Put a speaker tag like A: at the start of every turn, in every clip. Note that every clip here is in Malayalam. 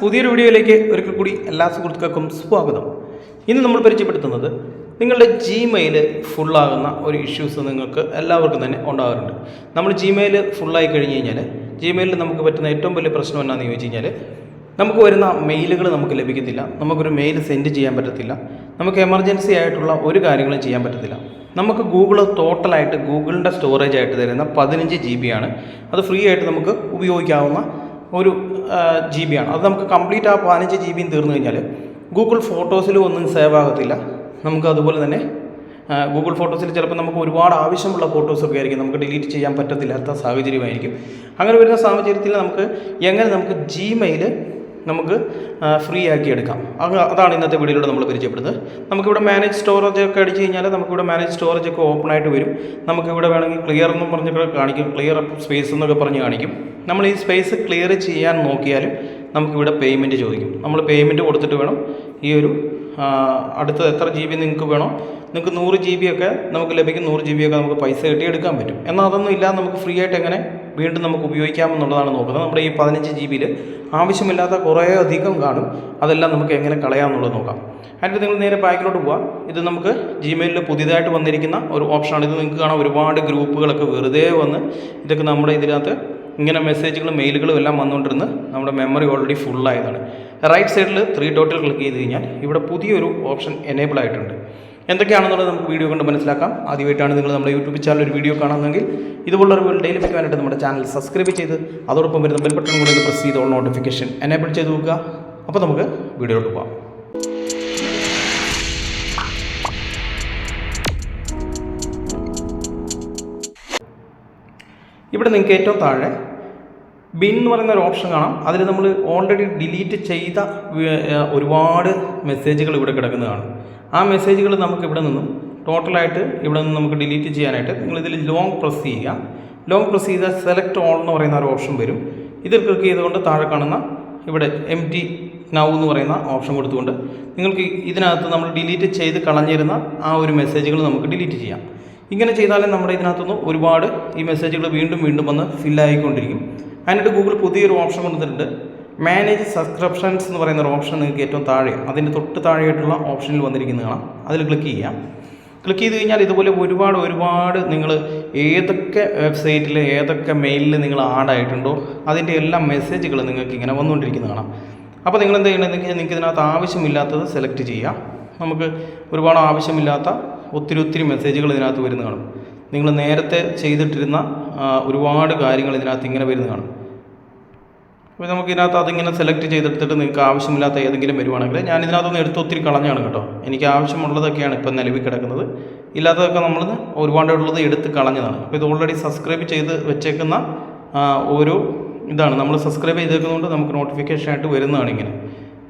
A: പുതിയൊരു വീഡിയോയിലേക്ക് ഒരിക്കൽ കൂടി എല്ലാ സുഹൃത്തുക്കൾക്കും സ്വാഗതം. ഇന്ന് നമ്മൾ പരിചയപ്പെടുത്തുന്നത് നിങ്ങളുടെ ജിമെയിൽ ഫുള്ളാകുന്ന ഒരു ഇഷ്യൂസ് നിങ്ങൾക്ക് എല്ലാവർക്കും തന്നെ ഉണ്ടാകാറുണ്ട്. നമ്മൾ ജിമെയിൽ ഫുള്ളായി കഴിഞ്ഞ് കഴിഞ്ഞാൽ ജിമെയിലിൽ നമുക്ക് പറ്റുന്ന ഏറ്റവും വലിയ പ്രശ്നം എന്നാന്ന് ചോദിച്ചു കഴിഞ്ഞാൽ നമുക്ക് വരുന്ന മെയിലുകൾ നമുക്ക് ലഭിക്കത്തില്ല, നമുക്കൊരു മെയിൽ സെൻഡ് ചെയ്യാൻ പറ്റത്തില്ല, നമുക്ക് എമർജൻസി ആയിട്ടുള്ള ഒരു കാര്യങ്ങളും ചെയ്യാൻ പറ്റത്തില്ല. നമുക്ക് ഗൂഗിൾ ടോട്ടലായിട്ട് ഗൂഗിളിൻ്റെ സ്റ്റോറേജ് ആയിട്ട് തരുന്ന 15 GB ആണ്. അത് ഫ്രീ ആയിട്ട് നമുക്ക് ഉപയോഗിക്കാവുന്ന ഒരു GB ആണ്. അത് നമുക്ക് കംപ്ലീറ്റ് ആ 15 GB തീർന്നു കഴിഞ്ഞാൽ ഗൂഗിൾ ഫോട്ടോസിലും ഒന്നും സേവ് ആകത്തില്ല. നമുക്ക് അതുപോലെ തന്നെ ഗൂഗിൾ ഫോട്ടോസിൽ ചിലപ്പോൾ നമുക്ക് ഒരുപാട് ആവശ്യമുള്ള ഫോട്ടോസൊക്കെ ആയിരിക്കും, നമുക്ക് ഡിലീറ്റ് ചെയ്യാൻ പറ്റത്തില്ലാത്ത സാഹചര്യമായിരിക്കും. അങ്ങനെ വരുന്ന സാഹചര്യത്തിൽ നമുക്ക് ജിമെയിൽ നമുക്ക് ഫ്രീ ആക്കി എടുക്കാം. അതാണ് ഇന്നത്തെ വീഡിയോയിലൂടെ നമ്മൾ പരിചയപ്പെടുന്നത്. നമുക്കിവിടെ മാനേജ് സ്റ്റോറേജ് ഒക്കെ അടിച്ച് കഴിഞ്ഞാൽ നമുക്കിവിടെ മാനേജ് സ്റ്റോറേജ് ഒക്കെ ഓപ്പൺ ആയിട്ട് വരും. നമുക്കിവിടെ വേണമെങ്കിൽ ക്ലിയർ എന്നും പറഞ്ഞൊക്കെ കാണിക്കും, ക്ലിയർ സ്പേസ് എന്നൊക്കെ പറഞ്ഞ് കാണിക്കും. നമ്മൾ ഈ സ്പേസ് ക്ലിയർ ചെയ്യാൻ നോക്കിയാലും നമുക്കിവിടെ പേയ്മെൻറ്റ് ചോദിക്കും. നമ്മൾ പേയ്മെൻറ്റ് കൊടുത്തിട്ട് വേണം ഈ ഒരു അടുത്ത എത്ര GB നിങ്ങൾക്ക് വേണോ, നിങ്ങൾക്ക് 100 GB ഒക്കെ നമുക്ക് ലഭിക്കും. 100 GB ഒക്കെ നമുക്ക് പൈസ കെട്ടി എടുക്കാൻ പറ്റും. എന്നാൽ അതൊന്നും ഇല്ലാതെ നമുക്ക് ഫ്രീ ആയിട്ട് എങ്ങനെ വീണ്ടും നമുക്ക് ഉപയോഗിക്കാമെന്നുള്ളതാണ് നോക്കുന്നത്. നമ്മുടെ ഈ 15 GB ആവശ്യമില്ലാത്ത കുറേ അധികം കാണും, അതെല്ലാം നമുക്ക് എങ്ങനെ കളയാമെന്നുള്ളത് നോക്കാം. അതിന് നിങ്ങൾ നേരെ ബാക്കിലോട്ട് പോവാം. ഇത് നമുക്ക് ജിമെയിലിൽ പുതിയതായിട്ട് വന്നിരിക്കുന്ന ഒരു ഓപ്ഷനാണ്. ഇത് നിങ്ങൾക്ക് കാണാം, ഒരുപാട് ഗ്രൂപ്പുകളൊക്കെ വെറുതെ വന്ന് ഇതൊക്കെ നമ്മുടെ ഇതിനകത്ത് ഇങ്ങനെ മെസ്സേജുകളും മെയിലുകളും എല്ലാം വന്നുകൊണ്ടിരുന്ന് നമ്മുടെ മെമ്മറി ഓൾറെഡി ഫുള്ളായതാണ്. റൈറ്റ് സൈഡിൽ 3 ഡോട്ടിൽ ക്ലിക്ക് ചെയ്ത് കഴിഞ്ഞാൽ ഇവിടെ പുതിയൊരു ഓപ്ഷൻ എനേബിൾ ആയിട്ടുണ്ട്. എന്തൊക്കെയാണെന്നുള്ളത് നമുക്ക് വീഡിയോ കൊണ്ട് മനസ്സിലാക്കാം. ആദ്യമായിട്ടാണ് നിങ്ങൾ നമ്മുടെ യൂട്യൂബ് ചാനൽ ഒരു വീഡിയോ കാണുന്നെങ്കിൽ ഇതുപോലുള്ള ഒരു ഡെയിലി ലഭിക്കാനായിട്ട് നമ്മുടെ ചാനൽ സബ്സ്ക്രൈബ് ചെയ്ത് അതോടൊപ്പം വരുന്ന ബെൽ ബട്ടൺ കൂടി പ്രസ് ചെയ്ത് ഓൾ നോട്ടിഫിക്കേഷൻ എനേബിൾ ചെയ്ത് നോക്കുക. അപ്പോൾ നമുക്ക് വീഡിയോയിലോട്ട് പോകാം. ഇവിടെ നിങ്ങൾക്ക് ഏറ്റവും താഴെ ബിൻ എന്ന് പറയുന്ന ഒരു ഓപ്ഷൻ കാണാം. അതിൽ നമ്മൾ ഓൾറെഡി ഡിലീറ്റ് ചെയ്ത ഒരുപാട് മെസ്സേജുകൾ ഇവിടെ കിടക്കുന്നതാണ്. ആ മെസ്സേജുകൾ നമുക്ക് ഇവിടെ നിന്നും ടോട്ടലായിട്ട് ഇവിടെ നിന്ന് നമുക്ക് ഡിലീറ്റ് ചെയ്യാനായിട്ട് നിങ്ങളിതിൽ ലോങ് പ്രസ് ചെയ്യുക. ലോങ് പ്രസ് ചെയ്താൽ സെലക്ട് ഓൾ എന്ന് പറയുന്ന ഒരു ഓപ്ഷൻ വരും. ഇതിൽ ക്ലിക്ക് ചെയ്തുകൊണ്ട് താഴെ കാണുന്ന ഇവിടെ empty now എന്ന് പറയുന്ന ഓപ്ഷൻ കൊടുത്തുകൊണ്ട് നിങ്ങൾക്ക് ഇതിനകത്ത് നമ്മൾ ഡിലീറ്റ് ചെയ്ത് കളഞ്ഞിരുന്ന ആ ഒരു മെസ്സേജുകൾ നമുക്ക് ഡിലീറ്റ് ചെയ്യാം. ഇങ്ങനെ ചെയ്താലും നമ്മുടെ ഇതിനകത്തുനിന്ന് ഒരുപാട് ഈ മെസ്സേജുകൾ വീണ്ടും വീണ്ടും വന്ന് ഫില്ലായിക്കൊണ്ടിരിക്കും. അതിനായിട്ട് ഗൂഗിൾ പുതിയൊരു ഓപ്ഷൻ കൊണ്ടുവന്നിട്ടുണ്ട്. മാനേജ് സബ്സ്ക്രിപ്ഷൻസ് എന്ന് പറയുന്ന ഒരു ഓപ്ഷൻ നിങ്ങൾക്ക് ഏറ്റവും താഴെ അതിൻ്റെ തൊട്ട് താഴെയായിട്ടുള്ള ഓപ്ഷനിൽ വന്നിരിക്കുന്നത് കാണാം. അതിൽ ക്ലിക്ക് ചെയ്യാം. ക്ലിക്ക് ചെയ്ത് കഴിഞ്ഞാൽ ഇതുപോലെ ഒരുപാട് നിങ്ങൾ ഏതൊക്കെ വെബ്സൈറ്റിൽ ഏതൊക്കെ മെയിലിൽ നിങ്ങൾ ആഡായിട്ടുണ്ടോ അതിൻ്റെ എല്ലാ മെസ്സേജുകൾ നിങ്ങൾക്ക് ഇങ്ങനെ വന്നുകൊണ്ടിരിക്കുന്നത് കാണാം. അപ്പോൾ നിങ്ങൾ എന്ത് ചെയ്യണമെങ്കിൽ നിങ്ങൾക്ക് ഇതിനകത്ത് ആവശ്യമില്ലാത്തത് സെലക്ട് ചെയ്യാം. നമുക്ക് ഒരുപാട് ആവശ്യമില്ലാത്ത ഒത്തിരി മെസ്സേജുകൾ ഇതിനകത്ത് വരുന്ന കാണും. നിങ്ങൾ നേരത്തെ ചെയ്തിട്ടിരുന്ന ഒരുപാട് കാര്യങ്ങൾ ഇതിനകത്ത് ഇങ്ങനെ വരുന്ന കാണും. അപ്പോൾ നമുക്ക് ഇതിനകത്ത് അതിങ്ങനെ സെലക്ട് ചെയ്തെടുത്തിട്ട് നിങ്ങൾക്ക് ആവശ്യമില്ലാത്ത ഏതെങ്കിലും വരുവാണെങ്കിൽ ഞാൻ ഇതിനകത്തൊന്ന് എടുത്ത് ഒത്തിരി കളഞ്ഞാണ് കേട്ടോ. എനിക്ക് ആവശ്യമുള്ളതൊക്കെയാണ് ഇപ്പം നിലവിൽ കിടക്കുന്നത്. ഇല്ലാത്തതൊക്കെ നമ്മൾ ഒരുപാടുള്ളത് എടുത്ത് കളഞ്ഞതാണ്. അപ്പോൾ ഇത് ഓൾറെഡി സബ്സ്ക്രൈബ് ചെയ്ത് വെച്ചേക്കുന്ന ഓരോ ഇതാണ്. നമ്മൾ സബ്സ്ക്രൈബ് ചെയ്തേക്കുന്നതുകൊണ്ട് നമുക്ക് നോട്ടിഫിക്കേഷൻ ആയിട്ട് വരുന്നതാണ് ഇങ്ങനെ.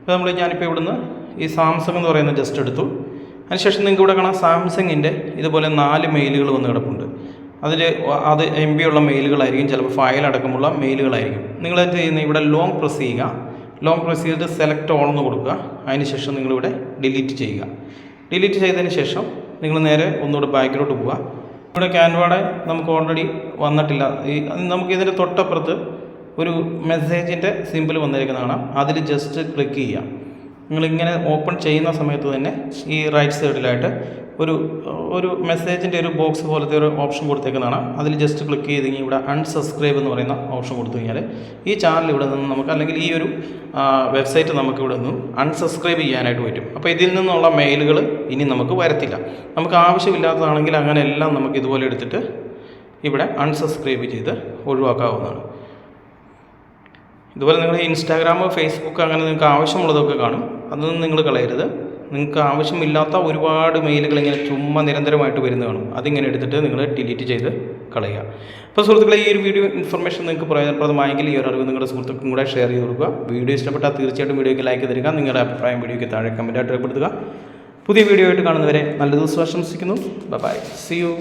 A: അപ്പോൾ ഞാനിപ്പോൾ ഇവിടുന്ന് ഈ സാംസങ് എന്ന് പറയുന്ന ജസ്റ്റ് എടുത്തു. അതിനുശേഷം നിങ്ങൾക്ക് ഇവിടെ കാണാം സാംസങ്ങിൻ്റെ ഇതുപോലെ 4 മെയിലുകൾ വന്ന് കിടപ്പുണ്ട്. അത് MB ഉള്ള മെയിലുകളായിരിക്കും, ചിലപ്പോൾ ഫയൽ അടക്കമുള്ള മെയിലുകളായിരിക്കും. നിങ്ങൾ എന്ത് ചെയ്യുന്നത്, ഇവിടെ ലോങ് പ്രസ് ചെയ്യുക. ലോങ് പ്രസ് ചെയ്തിട്ട് സെലക്ട് ഓൾ എന്ന് കൊടുക്കുക. അതിനുശേഷം നിങ്ങളിവിടെ ഡിലീറ്റ് ചെയ്യുക. ഡിലീറ്റ് ചെയ്തതിന് ശേഷം നിങ്ങൾ നേരെ ഒന്നുകൂടെ ബാക്കിലോട്ട് പോവുക. ഇവിടെ ക്യാൻവയുടെ നമുക്ക് ഓൾറെഡി വന്നിട്ടില്ല. നമുക്ക് ഇതിൻ്റെ തൊട്ടപ്പുറത്ത് ഒരു മെസ്സേജിൻ്റെ സിമ്പിൾ വന്നിരിക്കുന്നതാണ്. അതിൽ ജസ്റ്റ് ക്ലിക്ക് ചെയ്യുക. നിങ്ങളിങ്ങനെ ഓപ്പൺ ചെയ്യുന്ന സമയത്ത് തന്നെ ഈ റൈറ്റ് സൈഡിലായിട്ട് ഒരു മെസ്സേജിൻ്റെ ഒരു ബോക്സ് പോലത്തെ ഒരു ഓപ്ഷൻ കൊടുത്തേക്കുന്നതാണ്. അതിൽ ജസ്റ്റ് ക്ലിക്ക് ചെയ്ത് കഴിഞ്ഞാൽ ഇവിടെ അൺസബ്സ്ക്രൈബ് എന്ന് പറയുന്ന ഓപ്ഷൻ കൊടുത്തു കഴിഞ്ഞാൽ ഈ ചാനൽ ഇവിടെ നിന്ന് നമുക്ക് അല്ലെങ്കിൽ ഈ ഒരു വെബ്സൈറ്റ് നമുക്ക് ഇവിടെ നിന്നും അൺസബ്സ്ക്രൈബ് ചെയ്യാനായിട്ട് പറ്റും. അപ്പോൾ ഇതിൽ നിന്നുള്ള മെയിലുകൾ ഇനി നമുക്ക് വരത്തില്ല. നമുക്ക് ആവശ്യമില്ലാത്തതാണെങ്കിൽ അങ്ങനെ എല്ലാം നമുക്ക് ഇതുപോലെ എടുത്തിട്ട് ഇവിടെ അൺസബ്സ്ക്രൈബ് ചെയ്ത് ഒഴിവാക്കാവുന്നതാണ്. ഇതുപോലെ നിങ്ങൾ ഇൻസ്റ്റാഗ്രാം, ഫേസ്ബുക്ക് അങ്ങനെ നിങ്ങൾക്ക് ആവശ്യമുള്ളതൊക്കെ കാണും. അതൊന്നും നിങ്ങൾ കളയരുത്. നിങ്ങൾക്ക് ആവശ്യമില്ലാത്ത ഒരുപാട് മെയിലുകൾ ഇങ്ങനെ ചുമ്മാ നിരന്തരമായിട്ട് വരുന്ന കാണും. അതിങ്ങനെ എടുത്തിട്ട് നിങ്ങൾ ഡിലീറ്റ് ചെയ്ത് കളയുക. അപ്പോൾ സുഹൃത്തുക്കളെ, ഈ ഒരു വീഡിയോ ഇൻഫർമേഷൻ നിങ്ങൾക്ക് പ്രയോജനപ്രദമായെങ്കിൽ ഈ ഒരു അറിവ് നിങ്ങളുടെ സുഹൃത്തുക്കൾക്കും കൂടെ ഷെയർ ചെയ്ത് കൊടുക്കുക. വീഡിയോ ഇഷ്ടപ്പെട്ടാൽ തീർച്ചയായിട്ടും വീഡിയോയ്ക്ക് ലൈക്ക് തരിക. നിങ്ങളുടെ അഭിപ്രായം വീഡിയോയ്ക്ക് താഴെ കമൻറ്റായിട്ട് രേഖപ്പെടുത്തുക. പുതിയ വീഡിയോ ആയിട്ട് കാണുന്നവരെ നല്ല ദിവസം ആശംസിക്കുന്നു. Bye, see U.